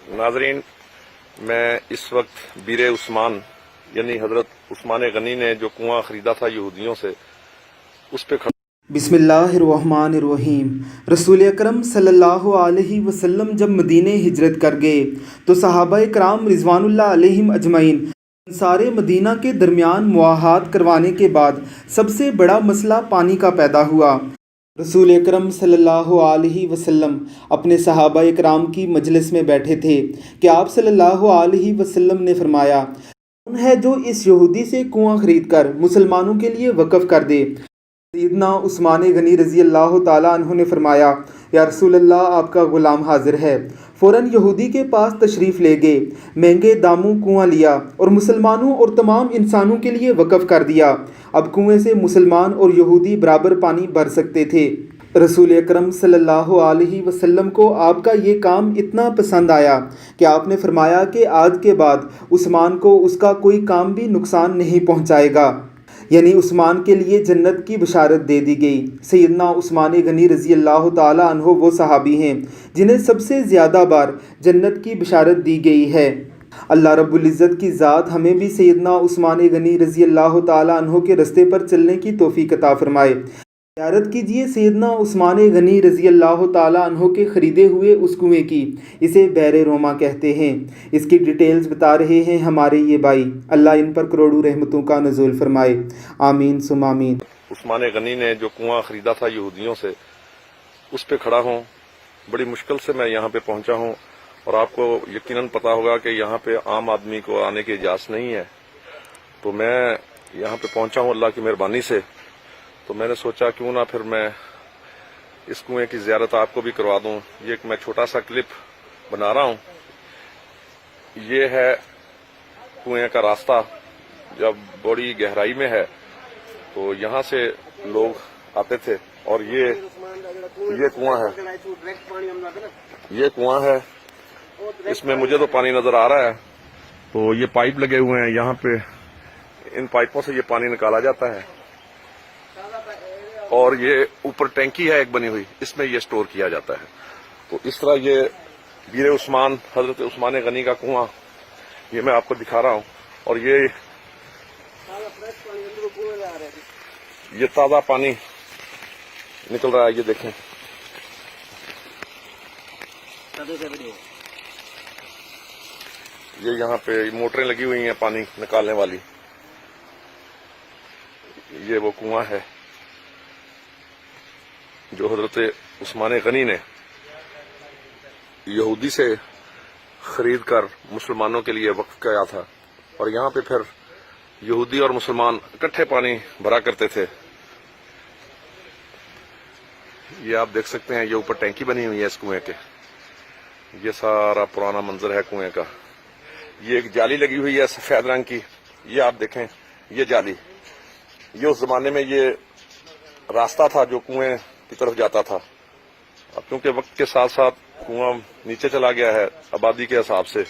नाजरीन, मैं इस वक्त बीर उस्मान यानी हजरत उस्मान गनी ने जो कुआं खरीदा था यहूदियों से, उस पे खड़ा। बिस्मिल्लाहिर्रहमानिर्रहीम। रसूल अकरम सल्लल्लाहु अलैहि वसल्लम जब मदीने हिजरत कर गए तो सहाबा कराम रिजवानुल्लाह अलैहिम अजमईन अंसारे मदीना के दरमियान मुआहात करवाने के बाद सबसे बड़ा मसला पानी का पैदा हुआ। रसूल अकरम सल्लल्लाहु अलैहि वसल्लम अपने सहाबा कराम की मजलिस में बैठे थे कि आप सल्लल्लाहु अलैहि वसल्लम ने फरमाया, कौन है जो इस यहूदी से कुआं खरीद कर मुसलमानों के लिए वक़फ़ कर दे। सैयदना उस्मान गनी रज़ी अल्लाह ताला अन्हु ने फरमाया, या रसूल अल्लाह, आपका ग़ुलाम हाजिर है। फ़ौरन यहूदी के पास तशरीफ़ ले गए, महंगे दामों कुआं लिया और मुसलमानों और तमाम इंसानों के लिए वक़फ़ कर दिया। अब कुएं से मुसलमान और यहूदी बराबर पानी भर सकते थे। रसूल अकरम सल्लल्लाहु अलैहि वसल्लम को आपका ये काम इतना पसंद आया कि आपने फरमाया कि आज के बाद उस्मान को उसका कोई काम भी नुकसान नहीं पहुँचाएगा, यानी उस्मान के लिए जन्नत की बशारत दे दी गई। सैयदना उस्मान गनी रज़ी अल्लाह ताला अन्हो वो सहाबी हैं जिन्हें सबसे ज़्यादा बार जन्नत की बशारत दी गई है। अल्लाह रब्बुल इज़्ज़त की ज़ात हमें भी सैयदना उस्मान गनी रज़ी अल्लाह ताला अन्हो के रस्ते पर चलने की तौफ़ीक़ अता फ़रमाए। ज़ियारत कीजिए सैयदना उस्मान गनी रज़ी अल्लाह ताला अन्हो के ख़रीदे हुए उस कुएँ की। इसे बैर रोमा कहते हैं। इसकी डिटेल्स बता रहे हैं हमारे ये भाई। अल्लाह इन पर करोड़ों रहमतों का नज़ूल फरमाए। आमीन सुम आमीन। उस्मान गनी ने जो कुआं खरीदा था यहूदियों से, उस पे खड़ा हूँ। बड़ी मुश्किल से मैं यहाँ पे पहुँचा हूँ और आपको यकीनन पता होगा कि यहाँ पे आम आदमी को आने की इजाज़त नहीं है। तो मैं यहाँ पे पहुँचा हूँ अल्लाह की मेहरबानी से। तो मैंने सोचा क्यों ना फिर मैं इस कुएं की ज़ियारत आपको भी करवा दूं। ये एक मैं छोटा सा क्लिप बना रहा हूं। ये है कुएं का रास्ता, जब बड़ी गहराई में है तो यहाँ से लोग आते थे। और ये कुआं है, ये कुआं है, इसमें मुझे तो पानी नजर आ रहा है। तो ये पाइप लगे हुए हैं यहाँ पे, इन पाइपों से ये पानी निकाला जाता है और ये ऊपर टैंकी है एक बनी हुई, इसमें ये स्टोर किया जाता है। तो इस तरह ये बीर उस्मान हजरत उस्मान गनी का कुआं ये मैं आपको दिखा रहा हूँ। और ये ताज़ा पानी निकल रहा है, ये देखें। ये यहाँ पे मोटरें लगी हुई हैं पानी निकालने वाली। ये वो कुआं है जो हजरत उस्मान गनी ने यहूदी से खरीद कर मुसलमानों के लिए वक्फ किया था। और यहाँ पे फिर यहूदी और मुसलमान इकट्ठे पानी भरा करते थे। ये आप देख सकते हैं, ये ऊपर टैंकी बनी हुई है इस कुएं के। ये सारा पुराना मंजर है कुएं का। ये एक जाली लगी हुई है सफेद रंग की, ये आप देखें, ये जाली, ये उस जमाने में ये रास्ता था जो कुएं की तरफ जाता था। अब क्योंकि वक्त के साथ साथ कुआं नीचे चला गया है आबादी के हिसाब से,